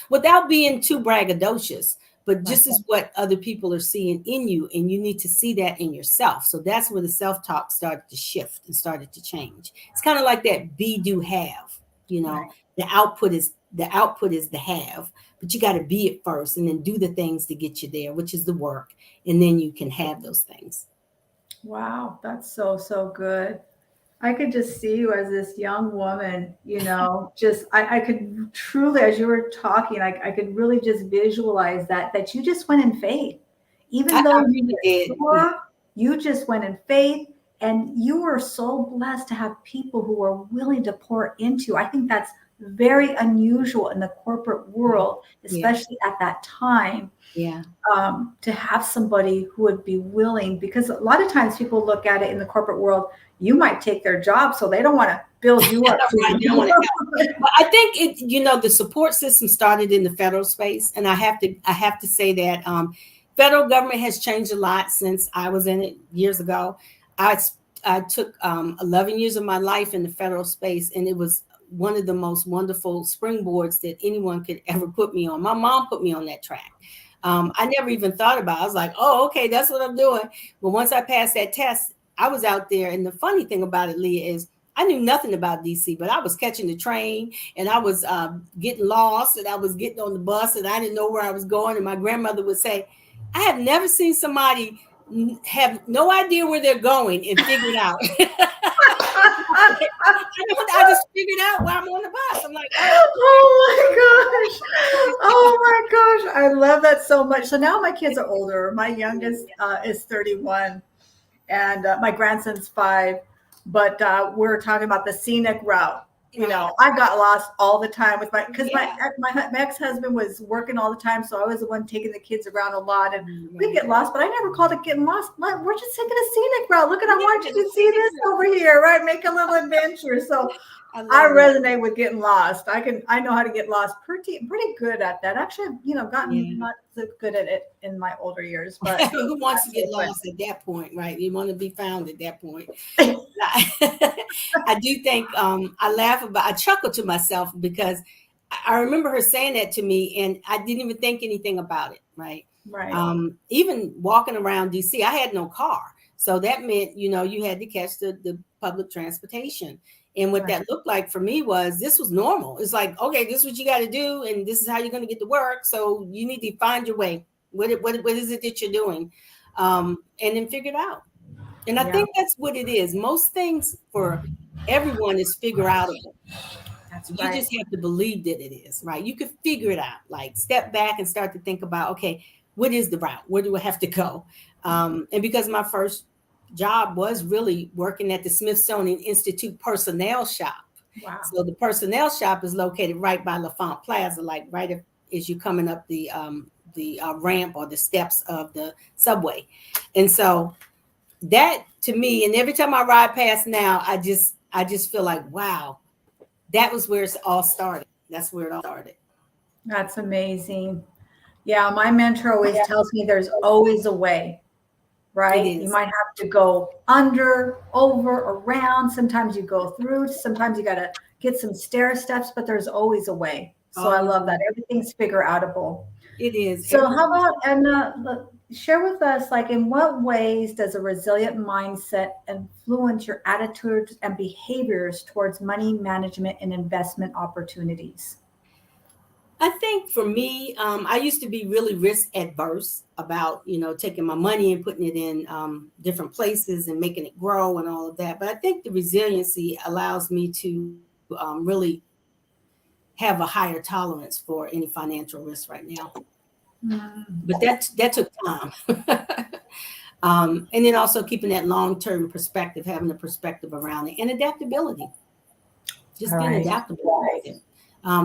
B: without being too braggadocious, but this is what other people are seeing in you. And you need to see that in yourself. So that's where the self-talk started to shift and started to change. It's kind of like that be, do, have, right. The output is the have, but you got to be it first and then do the things to get you there, which is the work. And then you can have those things.
A: Wow. That's so good. I could just see you as this young woman, just I could truly, as you were talking, I could really just visualize that you just went in faith, even though you just went in faith and you were so blessed to have people who are willing to pour into. I think that's very unusual in the corporate world, especially at that time.
B: Yeah.
A: To have somebody who would be willing, because a lot of times people look at it in the corporate world, you might take their job, so they don't want to build you up.
B: I think the support system started in the federal space, and I have to say that federal government has changed a lot since I was in it years ago. I took 11 years of my life in the federal space, and it was one of the most wonderful springboards that anyone could ever put me on. My mom put me on that track. I never even thought about it. I was like, oh, okay, that's what I'm doing. But once I passed that test, I was out there. And the funny thing about it, Leah, is I knew nothing about DC, but I was catching the train and I was getting lost and I was getting on the bus and I didn't know where I was going. And my grandmother would say, I have never seen somebody have no idea where they're going and figure it out. I just figured out why I'm on the bus. I'm like,
A: oh my gosh. I love that so much. So now my kids are older. My youngest is 31 and my grandson's 5. But we're talking about the scenic route. I got lost all the time with my ex-husband was working all the time. So I was the one taking the kids around a lot and we get lost, but I never called it getting lost. We're just taking a scenic route. Look at, I want you to see this over here, right? Make a little adventure. So I resonate with getting lost. I know how to get lost pretty good at that. Actually, gotten not so good at it in my older years, but
B: who wants to get lost at that point, right? You want to be found at that point. I do think I chuckle to myself because I remember her saying that to me and I didn't even think anything about it, right?
A: Right.
B: Even walking around DC, I had no car. So that meant, you had to catch the public transportation. And what that looked like for me was this was normal. It's like, okay, this is what you got to do. And this is how you're going to get to work. So you need to find your way. What is it that you're doing? And then figure it out. And I think that's what it is. Most things for everyone is figure outable. You just have to believe that it is, right? You can figure it out, like step back and start to think about, okay, what is the route? Where do I have to go? And because my first job was really working at the Smithsonian Institute personnel shop.
A: Wow.
B: So the personnel shop is located right by LaFont Plaza, like right as you're coming up the ramp or the steps of the subway. And so that to me, and every time I ride past now, I just feel like, wow, that was where it all started. That's where it all started.
A: That's amazing. Yeah, my mentor always tells me there's always a way. Right? You might have to go under, over, around. Sometimes you go through. Sometimes you got to get some stair steps, but there's always a way. So I love that. Everything's figure outable.
B: It is.
A: So how about, Edna, share with us, like, in what ways does a resilient mindset influence your attitudes and behaviors towards money management and investment opportunities?
B: I think for me, I used to be really risk adverse about, taking my money and putting it in different places and making it grow and all of that. But I think the resiliency allows me to really have a higher tolerance for any financial risk right now.
A: Mm,
B: But that took time. And then also keeping that long-term perspective, having a perspective around it, and adaptability, just
A: all
B: being
A: right.
B: adaptable.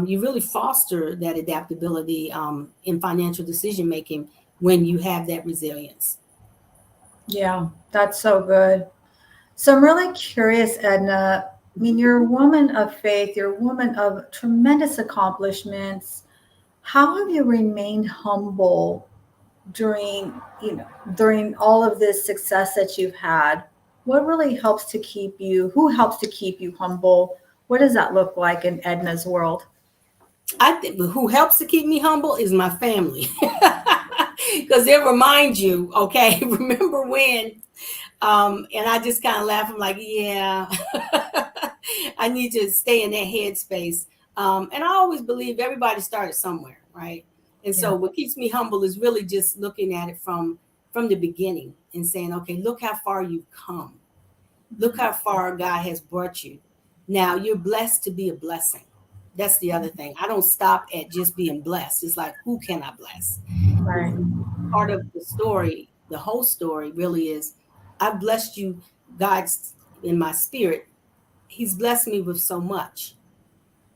B: You really foster that adaptability in financial decision making when you have that resilience.
A: Yeah, that's so good. So I'm really curious, Edna. I mean, you're a woman of faith, you're a woman of tremendous accomplishments. How have you remained humble during, during all of this success that you've had? What really helps to keep you, who helps to keep you humble? What does that look like in Edna's world?
B: I think who helps to keep me humble is my family. Because they remind you, okay, remember when. And I just kind of laugh. I'm like, yeah, I need to stay in that headspace. And I always believe everybody started somewhere, right? And
A: Yeah.
B: so what keeps me humble is really just looking at it from the beginning and saying, okay, look how far you've come. Look how far God has brought you. Now you're blessed to be a blessing. That's the other thing. I don't stop at just being blessed. It's like, who can I bless?
A: Right.
B: Part of the story, the whole story really is I've blessed you, God's in my spirit. He's blessed me with so much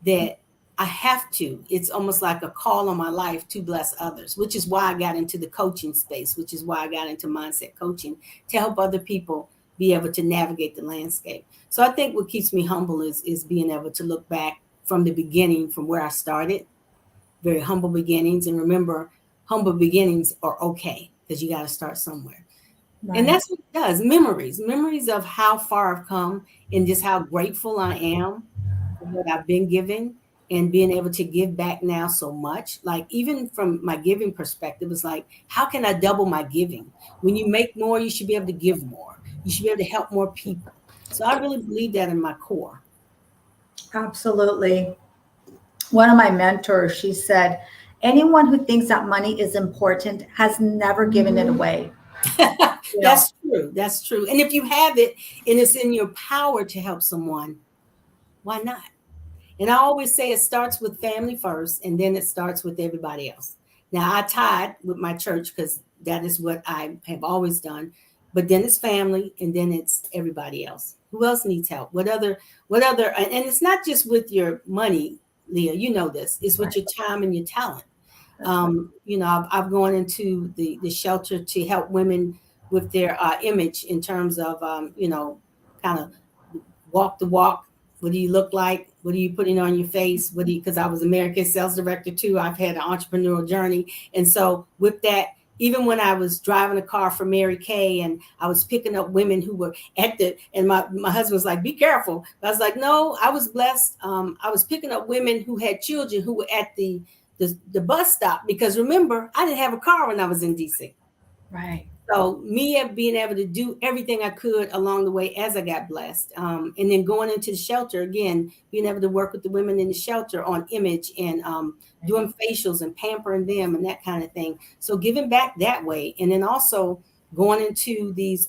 B: that I have to. It's almost like a call on my life to bless others, which is why I got into the coaching space, which is why I got into mindset coaching to help other people be able to navigate the landscape. So I think what keeps me humble is being able to look back from the beginning, from where I started, very humble beginnings. And remember, humble beginnings are okay because you got to start somewhere. And
A: Right.
B: that's what it does. Memories of how far I've come and just how grateful I am for what I've been given and being able to give back now so much. Like, even from my giving perspective, it's like, how can I double my giving? When you make more, you should be able to give more. You should be able to help more people. So I really believe that in my core.
A: Absolutely. One of my mentors, she said, anyone who thinks that money is important has never given it away. You know,
B: That's true. That's true. And if you have it and it's in your power to help someone, why not? And I always say it starts with family first, and then it starts with everybody else. Now, I tied with my church because that is what I have always done. But then it's family, and then it's everybody else. Who else needs help? And it's not just with your money, Leah, you know this. It's with
A: right.
B: your time and your talent.
A: That's right.
B: I've gone into the shelter to help women with their image in terms of, kind of walk the walk. What do you look like? What are you putting on your face? Because I was American sales director too. I've had an entrepreneurial journey. And so with that, even when I was driving a car for Mary Kay and I was picking up women who were and my husband was like, be careful. But I was like, no, I was blessed. I was picking up women who had children who were at the bus stop, because remember, I didn't have a car when I was in DC.
A: Right.
B: So me being able to do everything I could along the way as I got blessed, and then going into the shelter again, being able to work with the women in the shelter on image and doing facials and pampering them and that kind of thing. So giving back that way, and then also going into these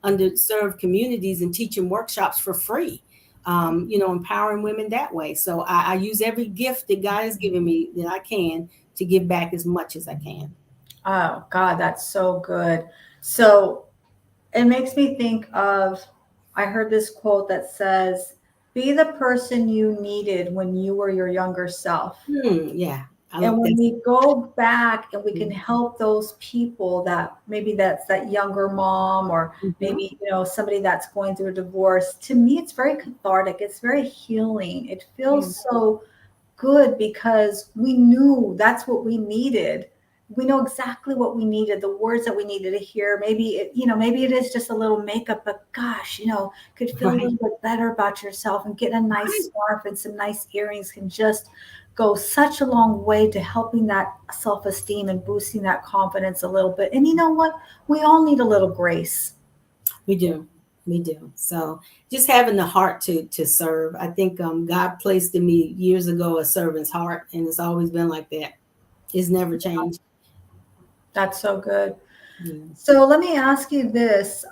B: underserved communities and teaching workshops for free. Empowering women that way. So I use every gift that God has given me that I can to give back as much as I can.
A: Oh, God, that's so good. So it makes me think of, I heard this quote that says, be the person you needed when you were your younger self.
B: Yeah, I
A: And
B: love
A: when
B: that.
A: we go back and we can help those people, that maybe that's that younger mom, or
B: Mhm.
A: maybe, somebody that's going through a divorce, to me, it's very cathartic. It's very healing. It
B: Yeah.
A: feels so good because we knew that's what we needed. We know exactly what we needed, the words that we needed to hear. Maybe it is just a little makeup, but gosh, could feel a
B: Right.
A: little bit better about yourself, and getting a nice
B: Right.
A: scarf and some nice earrings can just go such a long way to helping that self-esteem and boosting that confidence a little bit. And you know what? We all need a little grace.
B: We do. We do. So just having the heart to serve. I think God placed in me years ago a servant's heart, and it's always been like that. It's never changed.
A: That's so good.
B: Yeah.
A: So let me ask you this.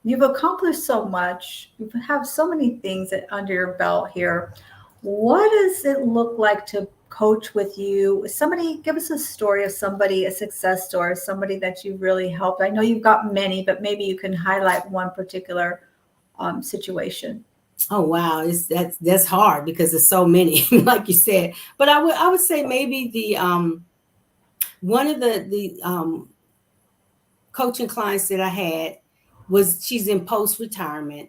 A: You've accomplished so much. You have so many things under your belt here. What does it look like to coach with you? Somebody, give us a story of somebody, a success story, somebody that you really helped. I know you've got many, but maybe you can highlight one particular situation.
B: Oh wow, that's hard because there's so many, like you said. But I would say maybe the one of the coaching clients that I had was she's in post retirement.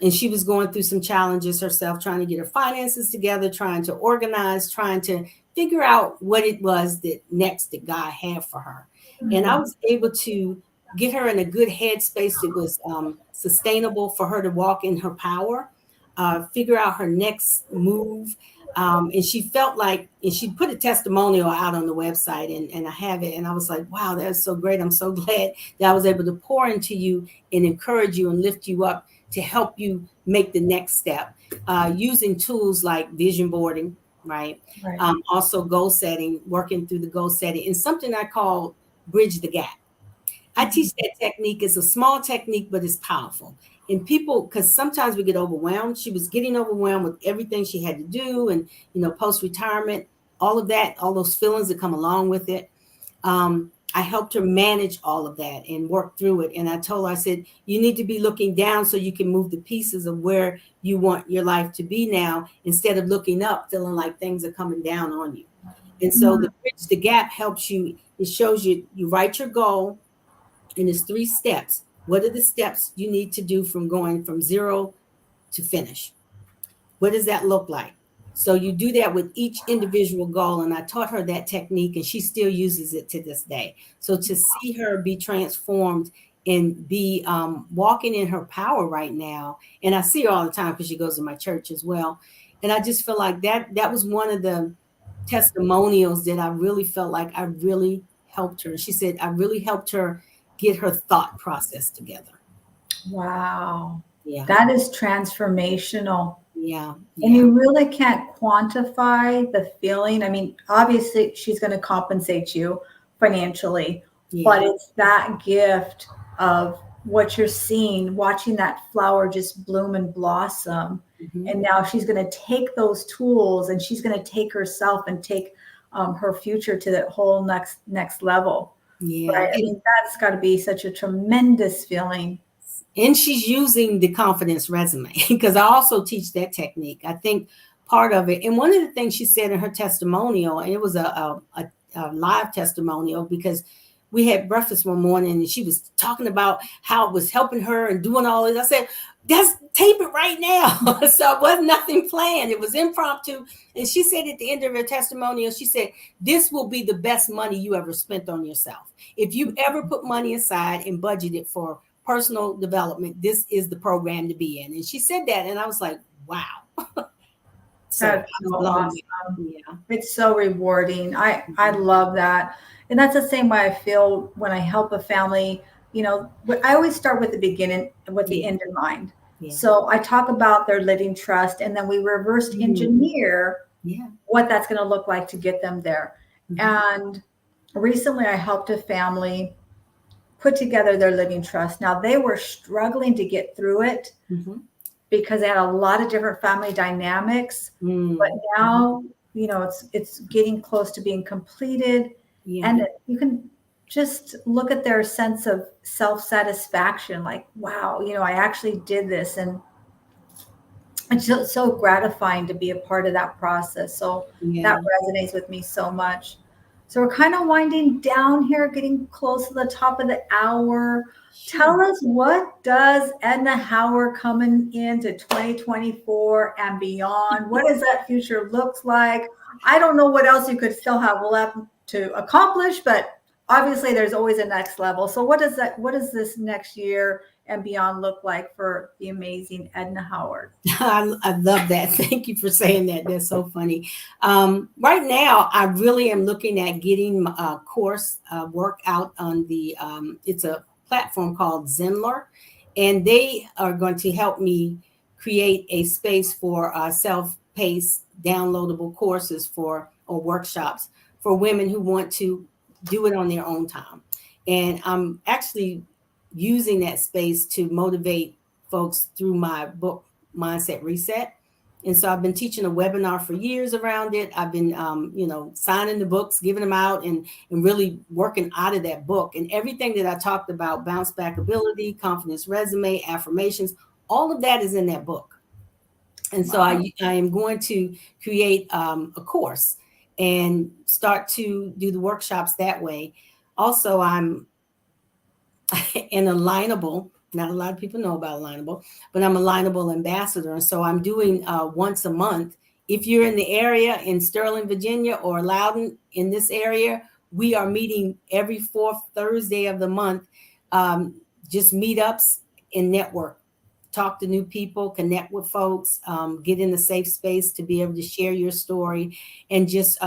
B: And she was going through some challenges herself, trying to get her finances together, trying to organize, trying to figure out what it was that next that God had for her. Mm-hmm. And I was able to get her in a good headspace that was sustainable for her to walk in her power, figure out her next move. And she felt like, and she put a testimonial out on the website, and I have it. And I was like, wow, that's so great. I'm so glad that I was able to pour into you and encourage you and lift you up to help you make the next step, using tools like vision boarding, right? Also goal setting, working through the goal setting, and something I call bridge the gap. I teach that technique. It's a small technique, but it's powerful. And people, because sometimes we get overwhelmed. She was getting overwhelmed with everything she had to do, and post-retirement, all of that, all those feelings that come along with it. I helped her manage all of that and work through it. And I told her, I said, you need to be looking down so you can move the pieces of where you want your life to be now, instead of looking up, feeling like things are coming down on you. And so the bridge the gap helps you. It shows you write your goal, and it's 3 steps. What are the steps you need to do from going from 0 to finish? What does that look like? So you do that with each individual goal. And I taught her that technique, and she still uses it to this day. So to see her be transformed and be walking in her power right now. And I see her all the time because she goes to my church as well. And I just feel like that was one of the testimonials that I really felt like I really helped her. She said, I really helped her get her thought process together.
A: Wow.
B: Yeah.
A: That is transformational.
B: Yeah.
A: And you really can't quantify the feeling. I mean, obviously she's going to compensate you financially, but it's that gift of what you're seeing, watching that flower just bloom and blossom. Mm-hmm. And now she's going to take those tools, and she's going to take herself and take her future to that whole next level. Yeah. Right? I mean, that's got to be such a tremendous feeling.
B: And she's using the confidence resume, because I also teach that technique. I think part of it, and one of the things she said in her testimonial, and it was a live testimonial, because we had breakfast one morning and she was talking about how it was helping her and doing all this. I said, let's tape it right now. So it was nothing planned. It was impromptu. And she said at the end of her testimonial, she said, this will be the best money you ever spent on yourself. If you ever put money aside and budget it for personal development, this is the program to be in. And she said that, and I was like, wow.
A: That's so awesome. Yeah. It's so rewarding. I love that. And that's the same way I feel when I help a family. I always start with the beginning, with the end in mind. Yeah. So I talk about their living trust, and then we reverse engineer what that's going to look like to get them there. Mm-hmm. And recently I helped a family put together their living trust. Now, they were struggling to get through it because they had a lot of different family dynamics. But now, it's getting close to being completed. Yeah. And you can just look at their sense of self-satisfaction, like, wow, I actually did this. And it's just so gratifying to be a part of that process. So that resonates with me so much. So we're kind of winding down here, getting close to the top of the hour. Sure. Tell us, what does Edna Howard coming into 2024 and beyond? What does that future look like? I don't know what else you could still have left to accomplish, but obviously there's always a next level. So what is this next year and beyond look like for the amazing Edna Howard?
B: I love that. Thank you for saying that. That's so funny. Right now, I really am looking at getting a course work out on the, it's a platform called Zenler, and they are going to help me create a space for self-paced downloadable courses or workshops for women who want to do it on their own time. And I'm actually using that space to motivate folks through my book, Mindset Reset. And so I've been teaching a webinar for years around it. I've been, signing the books, giving them out, and really working out of that book. And everything that I talked about, bounce back ability, confidence resume, affirmations, all of that is in that book. And so I am going to create a course and start to do the workshops that way. Also, I'm an Alignable. Not a lot of people know about Alignable, but I'm a Alignable ambassador. And so I'm doing once a month. If you're in the area in Sterling, Virginia, or Loudoun in this area, we are meeting every fourth Thursday of the month. Just meetups and network, talk to new people, connect with folks, get in a safe space to be able to share your story, and just,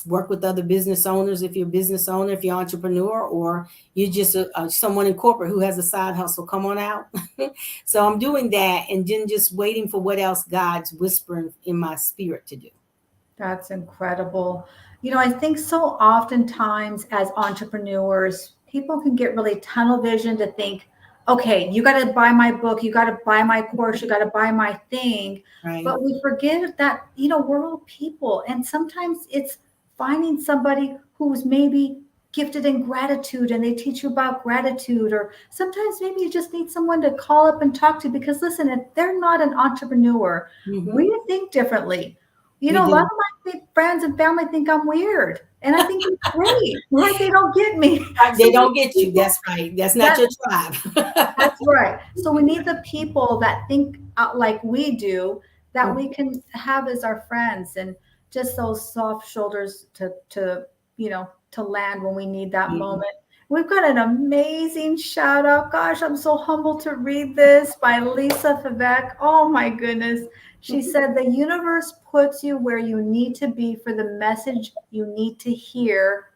B: work with other business owners. If you're a business owner, if you're an entrepreneur, or you're just someone in corporate who has a side hustle, come on out. So I'm doing that, and then just waiting for what else God's whispering in my spirit to do.
A: That's incredible. I think so oftentimes as entrepreneurs, people can get really tunnel vision to think, okay, you got to buy my book, you got to buy my course, you got to buy my thing.
B: Right.
A: But we forget that, we're all people. And sometimes it's finding somebody who's maybe gifted in gratitude and they teach you about gratitude, or sometimes maybe you just need someone to call up and talk to, because listen, if they're not an entrepreneur, we think differently. A lot of my friends and family think I'm weird, and I think it's great. Right? They don't get me.
B: They don't get you. That's right. That's not your tribe.
A: That's right. So we need the people that think like we do, that we can have as our friends, and just those soft shoulders to land when we need that moment. We've got an amazing shout out. Gosh, I'm so humbled to read this by Lisa Favec. Oh my goodness. She said, the universe puts you where you need to be for the message you need to hear, ...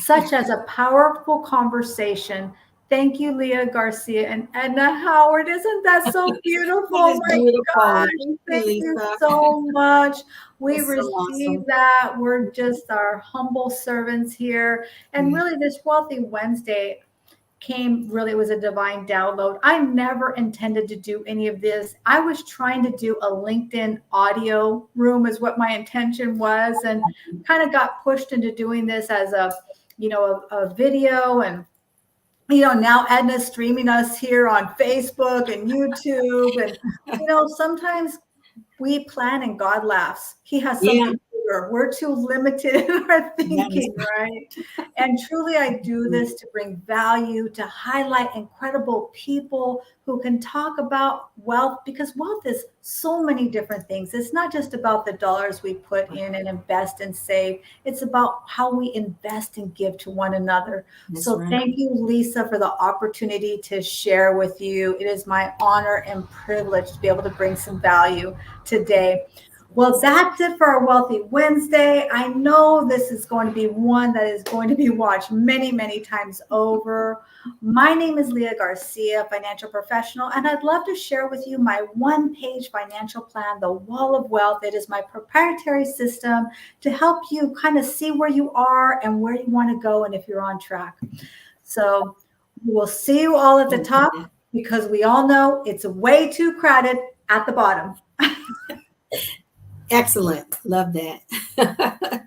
A: such as a powerful conversation. Thank you, Leah Garcia and Edna Howard. Isn't that so beautiful? Oh my gosh, thank you so much. We receive that. We're just our humble servants here. And really, this Wealthy Wednesday it was a divine download. I never intended to do any of this. I was trying to do a LinkedIn audio room is what my intention was, and kind of got pushed into doing this as a video. And now Edna's streaming us here on Facebook and YouTube. And, sometimes we plan and God laughs. He has something bigger. We're too limited in our thinking, right? And truly, I do this to bring value, to highlight incredible people who can talk about wealth, because wealth is so many different things. It's not just about the dollars we put in and invest and save. It's about how we invest and give to one another. Thank you, Lisa, for the opportunity to share with you. It is my honor and privilege to be able to bring some value today. Well, that's it for our Wealthy Wednesday. I know this is going to be one that is going to be watched many, many times over. My name is Leah Garcia, financial professional, and I'd love to share with you my one-page financial plan, the Wall of Wealth. It is my proprietary system to help you kind of see where you are and where you want to go, and if you're on track. So we'll see you all at the top, because we all know it's way too crowded at the bottom.
B: Excellent. Love that.